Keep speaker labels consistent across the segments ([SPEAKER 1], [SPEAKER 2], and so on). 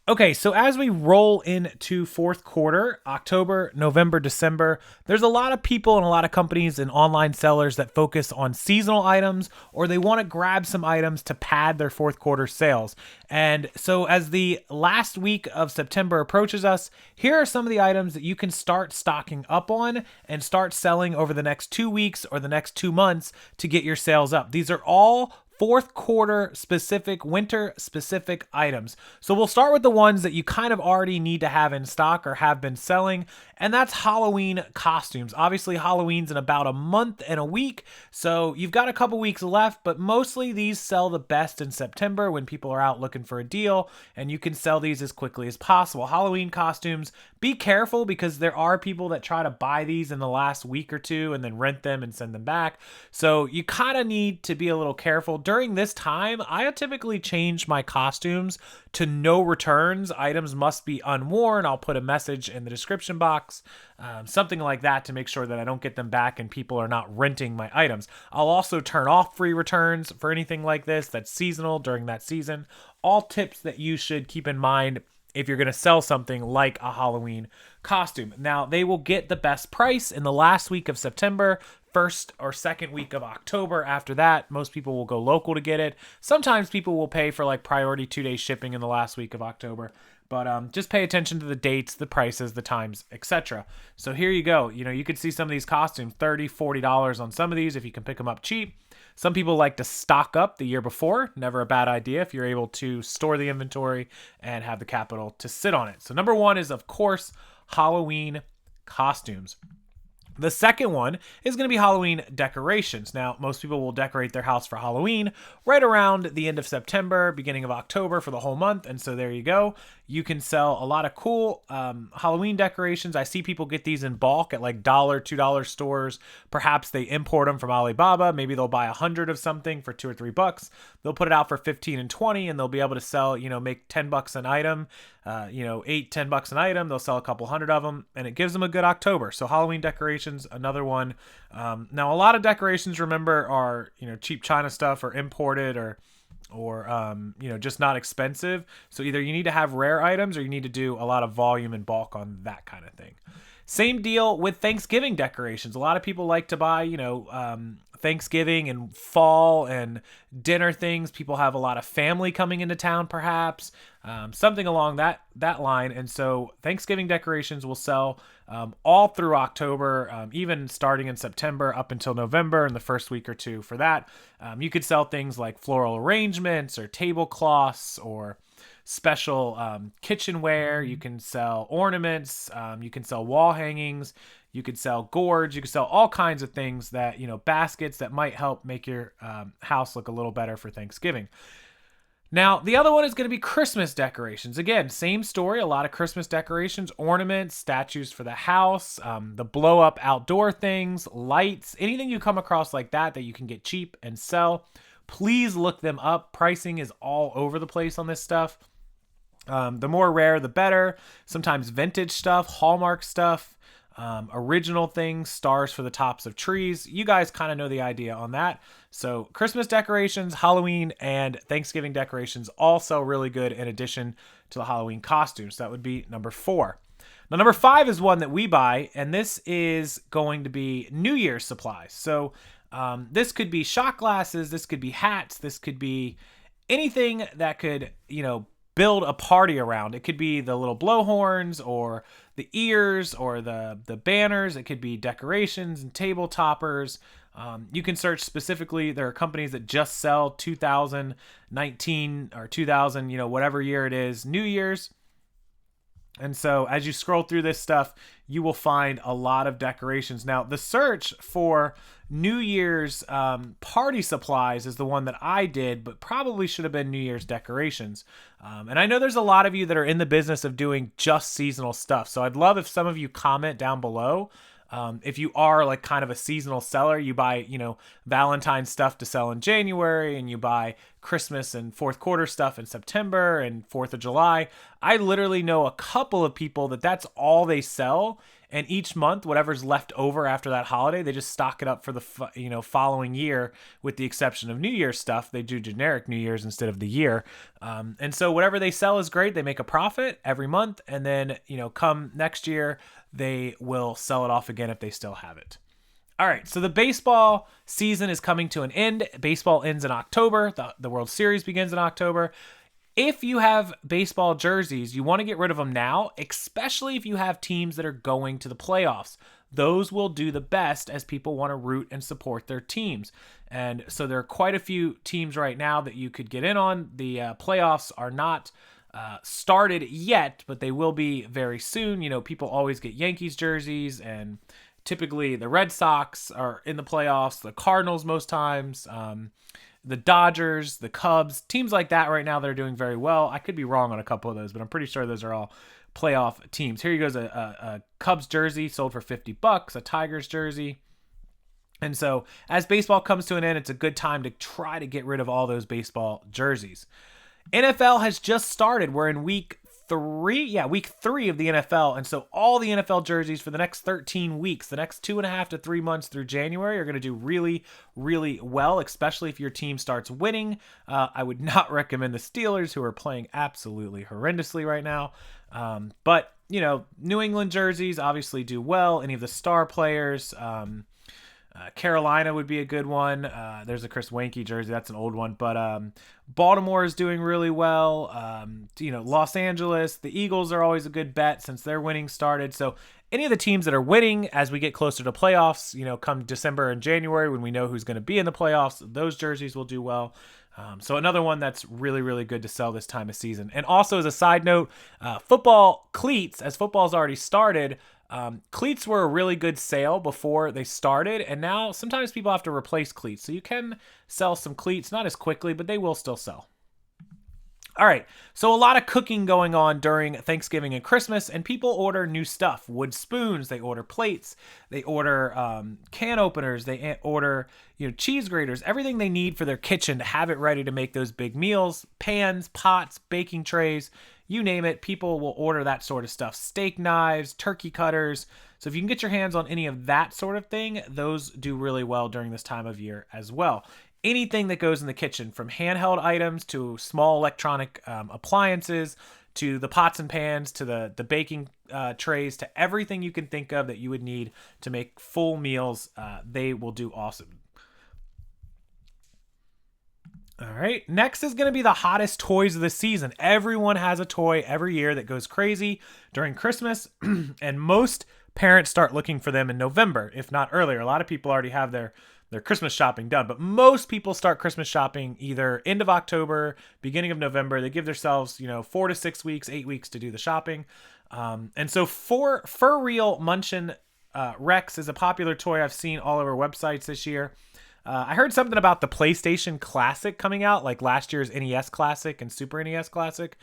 [SPEAKER 1] Okay, so as we roll into fourth quarter, October, November, December, there's a lot of people and a lot of companies and online sellers that focus on seasonal items, or they want to grab some items to pad their fourth quarter sales. And so as the last week of September approaches us, here are some of the items that you can start stocking up on and start selling over the next 2 weeks or the next 2 months to get your sales up. These are all fourth quarter specific, winter specific items. So we'll start with the ones that you kind of already need to have in stock or have been selling, and that's Halloween costumes. Obviously, Halloween's in about a month and a week, so you've got a couple weeks left, but mostly these sell the best in September when people are out looking for a deal, and you can sell these as quickly as possible. Halloween costumes, be careful because there are people that try to buy these in the last week or two and then rent them and send them back. So you kind of need to be a little careful. During this time, I typically change my costumes to no returns. Items must be unworn. I'll put a message in the description box, something like that, to make sure that I don't get them back and people are not renting my items. I'll also turn off free returns for anything like this that's seasonal during that season. All tips that you should keep in mind if you're going to sell something like a Halloween costume. Now, they will get the best price in the last week of September, first or second week of October. After that, most people will go local to get it. Sometimes people will pay for like priority 2-day shipping in the last week of October. But just pay attention to the dates, the prices, the times, etc. So here you go. You could see some of these costumes, $30, $40 on some of these if you can pick them up cheap. Some people like to stock up the year before. Never a bad idea if you're able to store the inventory and have the capital to sit on it. So number one is, of course, Halloween costumes. The second one is going to be Halloween decorations. Now, most people will decorate their house for Halloween right around the end of September, beginning of October for the whole month. And so there you go. You can sell a lot of cool Halloween decorations. I see people get these in bulk at like $1, $2 stores. Perhaps they import them from Alibaba. Maybe they'll buy 100 of something for $2 or $3. They'll put it out for 15 and 20, and they'll be able to sell, make $10 an item, $8-10 an item. They'll sell a couple hundred of them, and it gives them a good October. So Halloween decorations, another one. Now, a lot of decorations, remember, are cheap China stuff or imported or just not expensive. So either you need to have rare items or you need to do a lot of volume and bulk on that kind of thing. Same deal with Thanksgiving decorations. A lot of people like to buy, Thanksgiving and fall and dinner things. People have a lot of family coming into town, perhaps, something along that line. And so Thanksgiving decorations will sell all through October, even starting in September up until November and the first week or two for that. You could sell things like floral arrangements or tablecloths or special kitchenware. You can sell ornaments. You can sell wall hangings. You could sell gourds. You could sell all kinds of things that, baskets that might help make your house look a little better for Thanksgiving. Now, the other one is going to be Christmas decorations. Again, same story. A lot of Christmas decorations, ornaments, statues for the house, the blow-up outdoor things, lights, anything you come across like that you can get cheap and sell. Please look them up. Pricing is all over the place on this stuff. The more rare, the better. Sometimes vintage stuff, Hallmark stuff, original things, stars for the tops of trees. You guys kind of know the idea on that. So Christmas decorations, Halloween, and Thanksgiving decorations all sell really good in addition to the Halloween costumes. That would be number 4. Now, number 5 is one that we buy, and this is going to be New Year's supplies. So this could be shot glasses, this could be hats, this could be anything that could, build a party around. It could be the little blowhorns or the ears or the banners. It could be decorations and table toppers. You can search specifically. There are companies that just sell 2019 or 2000, whatever year it is, New Year's. And so as you scroll through this stuff, you will find a lot of decorations. Now, the search for New Year's party supplies is the one that I did, but probably should have been New Year's decorations. And I know there's a lot of you that are in the business of doing just seasonal stuff. So I'd love if some of you comment down below. If you are like kind of a seasonal seller, you buy, Valentine's stuff to sell in January, and you buy Christmas and fourth quarter stuff in September and 4th of July. I literally know a couple of people that's all they sell. And each month, whatever's left over after that holiday, they just stock it up for the following year. With the exception of New Year's stuff, they do generic New Year's instead of the year. And so whatever they sell is great. They make a profit every month, and then come next year, they will sell it off again if they still have it. All right, so the baseball season is coming to an end. Baseball ends in October. The World Series begins in October. If you have baseball jerseys, you want to get rid of them now, especially if you have teams that are going to the playoffs. Those will do the best as people want to root and support their teams. And so there are quite a few teams right now that you could get in on. The playoffs are not started yet, but they will be very soon. People always get Yankees jerseys, and typically the Red Sox are in the playoffs, the Cardinals most times, the Dodgers, the Cubs, teams like that right now that are doing very well. I could be wrong on a couple of those, but I'm pretty sure those are all playoff teams. Here goes a Cubs jersey sold for $50, a Tigers jersey. And so as baseball comes to an end, it's a good time to try to get rid of all those baseball jerseys. NFL has just started. We're in week 3 of the NFL. And so all the NFL jerseys for the next 13 weeks, the next 2.5 to 3 months through January, are going to do really, really well, especially if your team starts winning. I would not recommend the Steelers, who are playing absolutely horrendously right now. But New England jerseys obviously do well. Any of the star players, Carolina would be a good one. There's a Chris Weinke jersey. That's an old one. But Baltimore is doing really well. Los Angeles, the Eagles are always a good bet since their winning started. So any of the teams that are winning as we get closer to playoffs, come December and January when we know who's going to be in the playoffs, those jerseys will do well. So another one that's really, really good to sell this time of season. And also as a side note, football cleats, as football's already started, cleats were a really good sale before they started, and now sometimes people have to replace cleats. So you can sell some cleats, not as quickly, but they will still sell. All right, so a lot of cooking going on during Thanksgiving and Christmas, and people order new stuff. Wood spoons, they order plates, they order can openers, they order cheese graters, everything they need for their kitchen to have it ready to make those big meals. Pans, pots, baking trays, you name it, people will order that sort of stuff. Steak knives, turkey cutters. So if you can get your hands on any of that sort of thing, those do really well during this time of year as well. Anything that goes in the kitchen, from handheld items to small electronic appliances, to the pots and pans, to the baking trays, to everything you can think of that you would need to make full meals, they will do awesome. All right, next is going to be the hottest toys of the season. Everyone has a toy every year that goes crazy during Christmas, and most parents start looking for them in November, if not earlier. A lot of people already have their Christmas shopping done, but most people start Christmas shopping either end of October, beginning of November. They give themselves, 4 to 6 weeks, 8 weeks to do the shopping. And so Fur Real Munchin Rex is a popular toy I've seen all over websites this year. I heard something about the PlayStation Classic coming out, like last year's NES Classic and Super NES Classic.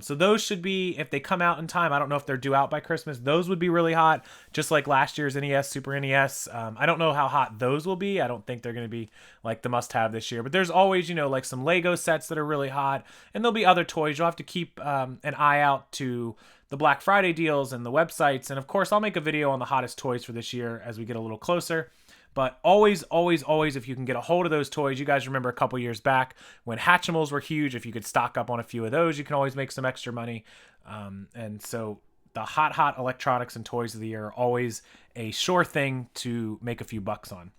[SPEAKER 1] So those should be, if they come out in time, I don't know if they're due out by Christmas, those would be really hot, just like last year's NES, Super NES. I don't know how hot those will be. I don't think they're going to be like the must-have this year. But there's always, like some Lego sets that are really hot, and there'll be other toys. You'll have to keep an eye out to the Black Friday deals and the websites. And of course, I'll make a video on the hottest toys for this year as we get a little closer. But always, always, always, if you can get a hold of those toys, you guys remember a couple years back when Hatchimals were huge. If you could stock up on a few of those, you can always make some extra money. And so the hot electronics and toys of the year are always a sure thing to make a few bucks on.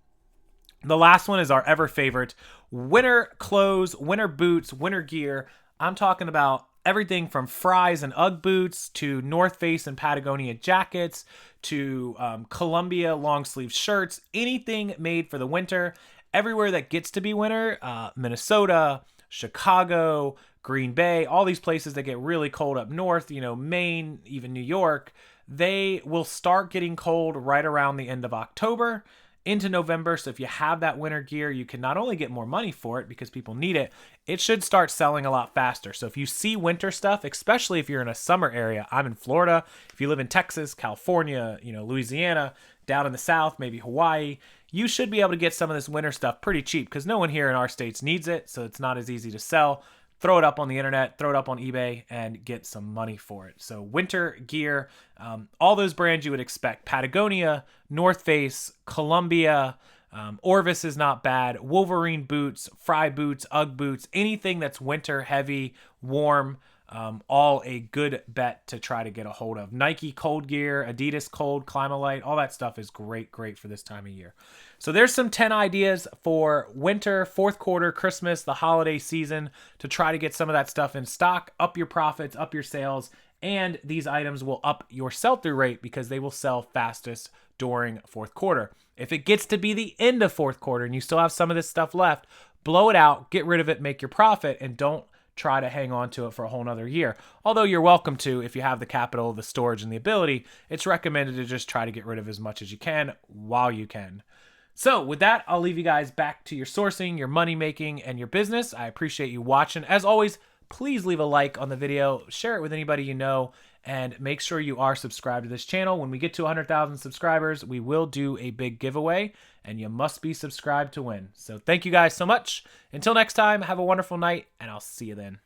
[SPEAKER 1] The last one is our ever favorite: winter clothes, winter boots, winter gear. I'm talking about everything from Fry's and Ugg boots to North Face and Patagonia jackets to Columbia long sleeve shirts, anything made for the winter. Everywhere that gets to be winter, Minnesota, Chicago, Green Bay, all these places that get really cold up north, Maine, even New York, they will start getting cold right around the end of October into November. So if you have that winter gear, you can not only get more money for it because people need it, it should start selling a lot faster. So if you see winter stuff, especially if you're in a summer area, I'm in Florida. If you live in Texas, California, Louisiana, down in the South, maybe Hawaii, you should be able to get some of this winter stuff pretty cheap because no one here in our states needs it. So it's not as easy to sell. throw it up on the internet, throw it up on eBay, and get some money for it. So winter gear, all those brands you would expect: Patagonia, North Face, Columbia. Orvis is not bad. Wolverine boots, Fry boots, Ugg boots, anything that's winter heavy, warm, all a good bet to try to get a hold of. Nike cold gear, Adidas cold, Climalite, all that stuff is great for this time of year. So there's some 10 ideas for winter, fourth quarter, Christmas, the holiday season to try to get some of that stuff in stock, up your profits, up your sales, and these items will up your sell-through rate because they will sell fastest during fourth quarter. If it gets to be the end of fourth quarter and you still have some of this stuff left, blow it out, get rid of it, make your profit, and don't try to hang on to it for a whole nother year. Although you're welcome to, if you have the capital, the storage, and the ability, it's recommended to just try to get rid of as much as you can while you can. So with that, I'll leave you guys back to your sourcing, your money making, and your business. I appreciate you watching. As always, please leave a like on the video, share it with anybody you know, and make sure you are subscribed to this channel. When we get to 100,000 subscribers, we will do a big giveaway, and you must be subscribed to win. So thank you guys so much. Until next time, have a wonderful night, and I'll see you then.